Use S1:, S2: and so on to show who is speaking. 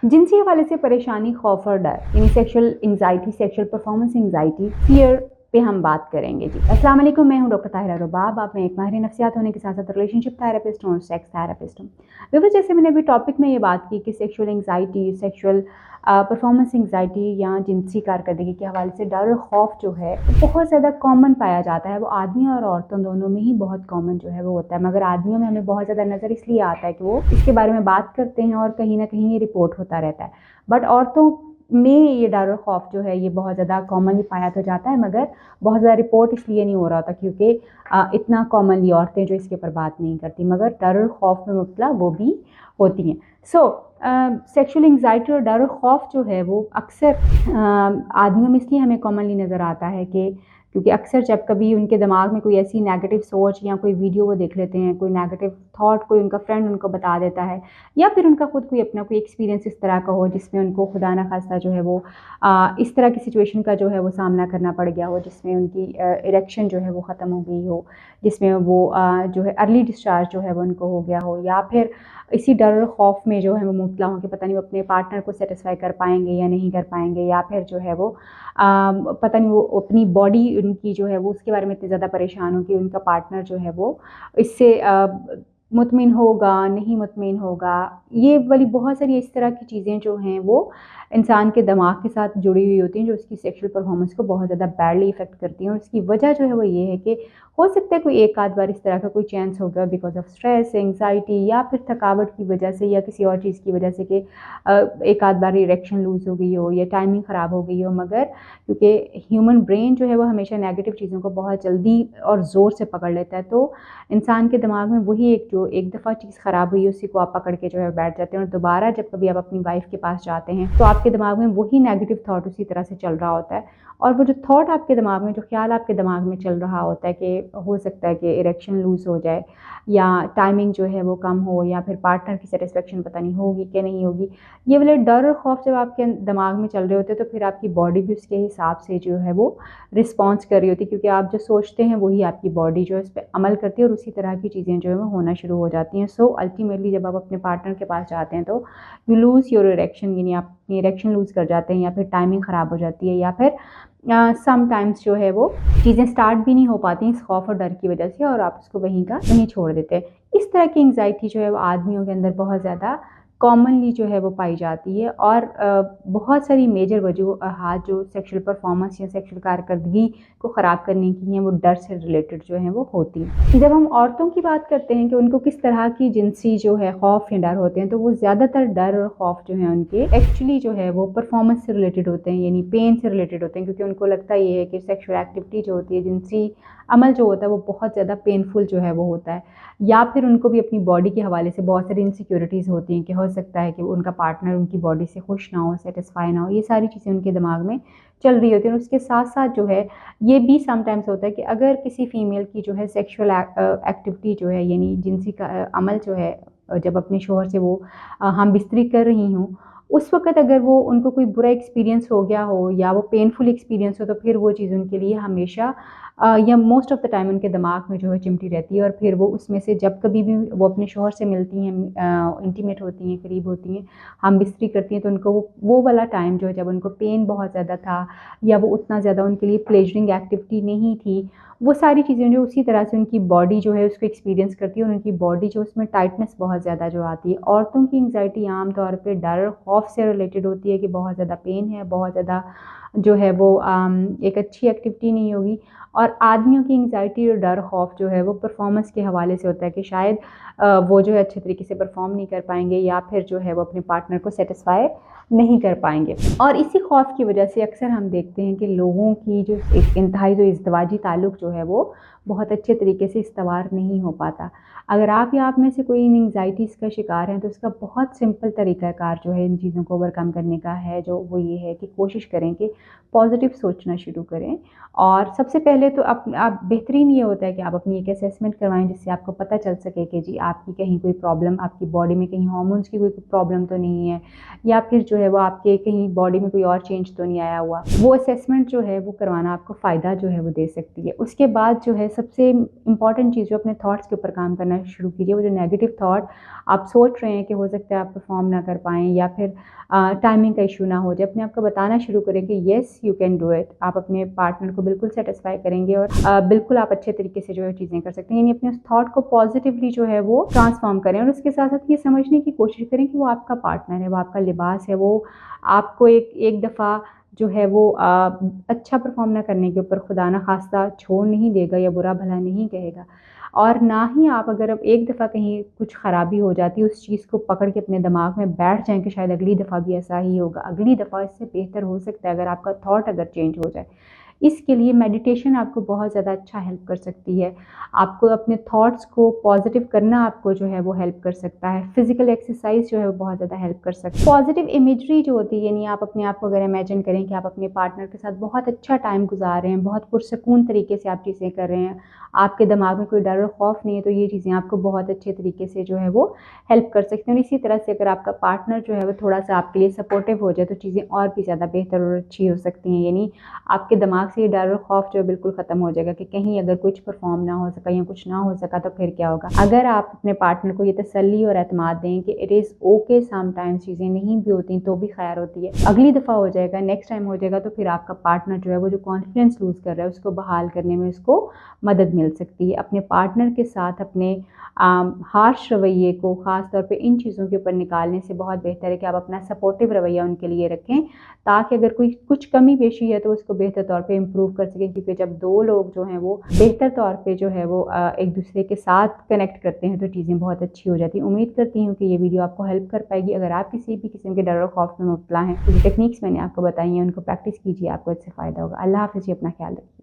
S1: जिनसी हवाले से परेशानी, खौफ और डर यानी sexual anxiety, sexual performance anxiety, fear पे हम बात करेंगे जी। अस्सलाम वालेकुम, मैं हूं डॉक्टर ताहिरा रुबाब। आप मैं एक माहिर नफ्सियात होने के साथ साथ रिलेशनशिप थेरेपिस्ट हूं और सेक्स थेरेपिस्ट हूं। बिल्कुल जैसे मैंने अभी टॉपिक में ये बात की कि sexual anxiety, sexual performance anxiety या जिनसी कारकर्दगी के हवाले से डर और खौफ जो है बहुत ज़्यादा कॉमन पाया जाता है। वो आदमियों और औरतों दोनों में ही बहुत कॉमन जो है वो होता है, मगर आदमियों में हमें बहुत ज़्यादा नज़र इसलिए आता है कि वो इसके बारे में बात करते हैं और कहीं ना कहीं ये रिपोर्ट होता रहता है। बट औरतों में ये डर और खौफ जो है ये बहुत ज़्यादा कॉमनली पाया तो जाता है, मगर बहुत ज़्यादा रिपोर्ट इसलिए नहीं हो रहा होता क्योंकि इतना कॉमनली औरतें जो इसके ऊपर बात नहीं करती, मगर डर और खौफ में मुब्तला वो भी होती हैं। सो सेक्सुअल एंग्जाइटी और डर और खौफ जो है वो अक्सर आदमियों में इसलिए हमें कॉमनली नज़र आता है कि क्योंकि अक्सर जब कभी उनके दिमाग में कोई ऐसी नेगेटिव सोच या कोई वीडियो वो देख लेते हैं, कोई नेगेटिव थॉट कोई उनका फ्रेंड उनको बता देता है, या फिर उनका खुद कोई अपना कोई एक्सपीरियंस इस तरह का हो जिसमें उनको खुदा न खास्ता जो है वो इस तरह की सिचुएशन का जो है वो सामना करना पड़ गया हो, जिसमें उनकी इरेक्शन जो है वो ख़त्म हो गई हो, जिसमें वो जो है अर्ली डिस्चार्ज जो है वो उनको हो गया हो, या फिर इसी डर और खौफ में जो है वो मुब्तला हों कि पता नहीं वो अपने पार्टनर को सेटिस्फाई कर पाएंगे या नहीं कर पाएंगे, या फिर जो है वो पता नहीं वो अपनी बॉडी उनकी जो है वो उसके बारे में इतनी ज़्यादा परेशान हो कि उनका पार्टनर जो है वो इससे मुतमिन होगा नहीं मुतमिन होगा। ये वाली बहुत सारी इस तरह की चीज़ें जो हैं वो इंसान के दिमाग के साथ जुड़ी हुई होती हैं, जो उसकी सेक्सुअल परफॉर्मेंस को बहुत ज़्यादा बैडली इफेक्ट करती हैं। और उसकी वजह जो है वो ये है कि हो सकता है कोई एक आध बार इस तरह का कोई चांस हो गया बिकॉज ऑफ स्ट्रेस, एंग्जाइटी या फिर थकावट की वजह से या किसी और चीज़ की वजह से कि एक आध बार इरेक्शन लूज़ हो गई हो या टाइमिंग ख़राब हो गई हो, मगर क्योंकि ह्यूमन ब्रेन जो है वो हमेशा नेगेटिव चीज़ों को बहुत जल्दी और ज़ोर से पकड़ लेता है, तो इंसान के दिमाग में वही एक दफ़ा चीज़ ख़राब हुई है उसी को आप पकड़ के जो है बैठ जाते हैं, और दोबारा जब कभी आप अपनी वाइफ के पास जाते हैं तो आपके दिमाग में वही नेगेटिव थॉट उसी तरह से चल रहा होता है। और वो जो थॉट आपके दिमाग में, जो ख्याल आपके दिमाग में चल रहा होता है कि हो सकता है कि इरेक्शन लूज़ हो जाए या टाइमिंग जो है वो कम हो या फिर पार्टनर की सेटिस्फेक्शन पता नहीं होगी कि नहीं होगी, ये वाले डर और खौफ जब आपके दिमाग में चल रहे होते हैं तो फिर आपकी बॉडी भी उसके हिसाब से जो है वो रिस्पॉन्स कर रही होती है, क्योंकि आप जो सोचते हैं वही आपकी बॉडी जो है उस पर अमल करती है और उसी तरह की चीज़ें जो है वो होना शुरू हो जाती हैं। सो अल्टीमेटली जब आप अपने पार्टनर के पास जाते हैं तो यू लूज़ योर इरेक्शन, यानी आप अपनी इरेक्शन लूज़ कर जाते हैं, या फिर टाइमिंग ख़राब हो जाती है, या फिर समटाइम्स जो है वो चीज़ें स्टार्ट भी नहीं हो पाती इस खौफ और डर की वजह से, और आप उसको वहीं का वहीं छोड़ देते हैं। इस तरह की एंग्जाइटी जो है वो आदमियों के अंदर बहुत ज़्यादा कॉमनली जो है वो पाई जाती है, और बहुत सारी मेजर वजूहात जो सेक्सुअल परफॉर्मेंस या सेक्सुअल कारकर्दगी को ख़राब करने की हैं वो डर से रिलेटेड जो हैं वो होती हैं। जब हम औरतों की बात करते हैं कि उनको किस तरह की जिनसी जो है खौफ या डर होते हैं, तो वो ज़्यादातर डर और खौफ जो है उनके एक्चुअली जो है वो परफॉर्मेंस से रिलेटेड होते हैं, यानी पेन से रिलेटेड होते हैं, क्योंकि उनको लगता ये है कि सेक्सुअल एक्टिविटी जो होती है, जिनसी अमल जो होता है वो बहुत ज़्यादा पेनफुल जो है वो होता है, या फिर उनको भी अपनी बॉडी के हवाले से बहुत सारी इनसिक्योरिटीज़ होती हैं कि हो सकता है कि उनका पार्टनर उनकी बॉडी से खुश ना हो, सेटिस्फाई ना हो, ये सारी चीज़ें उनके दिमाग में चल रही होती हैं। और उसके साथ साथ जो है ये भी समटाइम्स होता है कि अगर किसी फीमेल की जो है सेक्सुअल एक्टिविटी जो है यानी जिनसी का अमल जो है जब अपने शोहर से वो हम बिस्तरी कर रही हूँ, उस वक़्त अगर वो उनको कोई बुरा एक्सपीरियंस हो गया हो या वो पेनफुल एक्सपीरियंस हो, तो फिर वो चीज़ उनके लिए हमेशा या मोस्ट ऑफ़ द टाइम उनके दिमाग में जो है चिमटी रहती है, और फिर वो उसमें से जब कभी भी वो अपने शौहर से मिलती हैं, इंटीमेट होती हैं, करीब होती हैं, हम बिस्तरी करती हैं, तो उनको वो वाला टाइम जो है जब उनको पेन बहुत ज़्यादा था या वो उतना ज़्यादा उनके लिए प्लेजरिंग एक्टिविटी नहीं थी, वो सारी चीज़ें जो उसी तरह से उनकी बॉडी जो है उसको एक्सपीरियंस करती है, और उनकी बॉडी जो उसमें टाइटनेस बहुत ज़्यादा जो आती है। औरतों की एंग्जाइटी आम तौर पे डर और खौफ से रिलेटेड होती है कि बहुत ज़्यादा पेन है, बहुत ज़्यादा जो है वो एक अच्छी एक्टिविटी नहीं होगी। और आदमियों की एंग्जाइटी और डर खौफ जो है वो परफॉर्मेंस के हवाले से होता है कि शायद वो जो है अच्छे तरीके से परफॉर्म नहीं कर पाएंगे, या फिर जो है वो अपने पार्टनर को सेटिस्फाई नहीं कर पाएंगे। और इसी खौफ की वजह से अक्सर हम देखते हैं कि लोगों की जो एक इंतहाई जो इज़्दिवाजी ताल्लुक़ जो है वो बहुत अच्छे तरीके से इस्तवार नहीं हो पाता। अगर आप या आप में से कोई इन एंग्जाइटीज़ का शिकार हैं, तो इसका बहुत सिंपल तरीक़ाकार जो है इन चीज़ों को ओवरकम करने का है, जो वो ये है कि कोशिश करें कि पॉजिटिव सोचना शुरू करें। और सबसे पहले तो आप बेहतरीन ये होता है कि आप अपनी एक असेसमेंट करवाएं, जिससे आपको पता चल सके कि जी आपकी कहीं कोई प्रॉब्लम, आपकी बॉडी में कहीं हार्मोन्स की कोई प्रॉब्लम तो नहीं है, या फिर जो है वो आपके कहीं बॉडी में कोई और चेंज तो नहीं आया हुआ। वो असेसमेंट जो है वो करवाना आपको फ़ायदा जो है वो दे सकती है। उसके बाद जो है सबसे इम्पॉर्टेंट चीज़, जो अपने थॉट्स के ऊपर काम करना शुरू कीजिए। वो जो नेगेटिव थॉट आप सोच रहे हैं कि हो सकता है आप परफॉर्म ना कर पाएँ या फिर टाइमिंग का इशू ना हो जाए, अपने आप को बताना शुरू करें कि yes you can do it. आप अपने पार्टनर को बिल्कुल सेटिस्फाई करेंगे और बिल्कुल आप अच्छे तरीके से जो है चीज़ें कर सकते हैं। यानी अपने उस थॉट को पॉजिटिवली जो है वो ट्रांसफॉर्म करें और उसके साथ साथ ये समझने की कोशिश करें कि वो आपका पार्टनर है, वो आपका लिबास है, वो आपको एक दफ़ा जो है वो अच्छा परफॉर्म ना करने के ऊपर खुदा ना खास्ता छोड़ नहीं देगा या बुरा भला नहीं कहेगा। और ना ही आप, अगर अब एक दफ़ा कहीं कुछ ख़राबी हो जाती है, उस चीज़ को पकड़ के अपने दिमाग में बैठ जाएँ कि शायद अगली दफ़ा भी ऐसा ही होगा, अगली दफ़ा इससे बेहतर हो सकता है अगर आपका थॉट अगर चेंज हो जाए। इसके लिए मेडिटेशन आपको बहुत ज़्यादा अच्छा हेल्प कर सकती है। आपको अपने थॉट्स को पॉज़िटिव करना आपको जो है वो हेल्प कर सकता है। फ़िज़िकल एक्सरसाइज़ जो है वो बहुत ज़्यादा हेल्प कर सकती है। पॉज़िटिव इमेजरी जो होती है, यानी आप अपने आप को अगर इमेजिन करें कि आप अपने पार्टनर के साथ बहुत अच्छा टाइम गुज़ार रहे हैं, बहुत पुरसकून तरीके से आप चीज़ें कर रहे हैं, आपके दिमाग में कोई डर और खौफ नहीं है, तो ये चीज़ें आपको बहुत अच्छे तरीके से जो है वो हेल्प कर सकते हैं। और इसी तरह से अगर आपका पार्टनर जो है वो थोड़ा-सा आपके लिए सपोर्टिव हो जाए, तो चीज़ें और भी ज़्यादा बेहतर और अच्छी हो सकती हैं। यानी आपके दिमाग से ये डर और खौफ जो है बिल्कुल ख़त्म हो जाएगा कि कहीं अगर कुछ परफॉर्म ना हो सका या कुछ ना हो सका तो फिर क्या होगा। अगर आप अपने पार्टनर को ये तसल्ली और एतमाद दें कि इट इज़ ओके, समटाइम्स चीज़ें नहीं भी होती तो भी खैर होती है, अगली दफ़ा हो जाएगा, नेक्स्ट टाइम हो जाएगा, तो फिर आपका पार्टनर जो है वो जो कॉन्फिडेंस लूज़ कर रहा है उसको बहाल करने में उसको मदद मिल सकती है। अपने पार्टनर के साथ अपने हार्श रवैये को ख़ास तौर पे इन चीज़ों के ऊपर निकालने से बहुत बेहतर है कि आप अपना सपोर्टिव रवैया उनके लिए रखें, ताकि अगर कोई कुछ कमी पेशी है तो उसको बेहतर तौर पे इम्प्रूव कर सकें। क्योंकि जब 2 लोग जो हैं वो बेहतर तौर पे जो है वो एक दूसरे के साथ कनेक्ट करते हैं तो चीज़ें बहुत अच्छी हो जाती हैं। उम्मीद करती हूँ कि ये वीडियो आपको हेल्प कर पाएगी। अगर आप किसी भी किस्म के डर और खौफ में मुब्तला हैं, तो जो टेक्निक्स मैंने आपको बताई हैं उनको प्रैक्टिस कीजिए, आपको इससे फ़ायदा होगा। अल्लाह हाफ़िज़ जी, अपना ख्याल रखिए।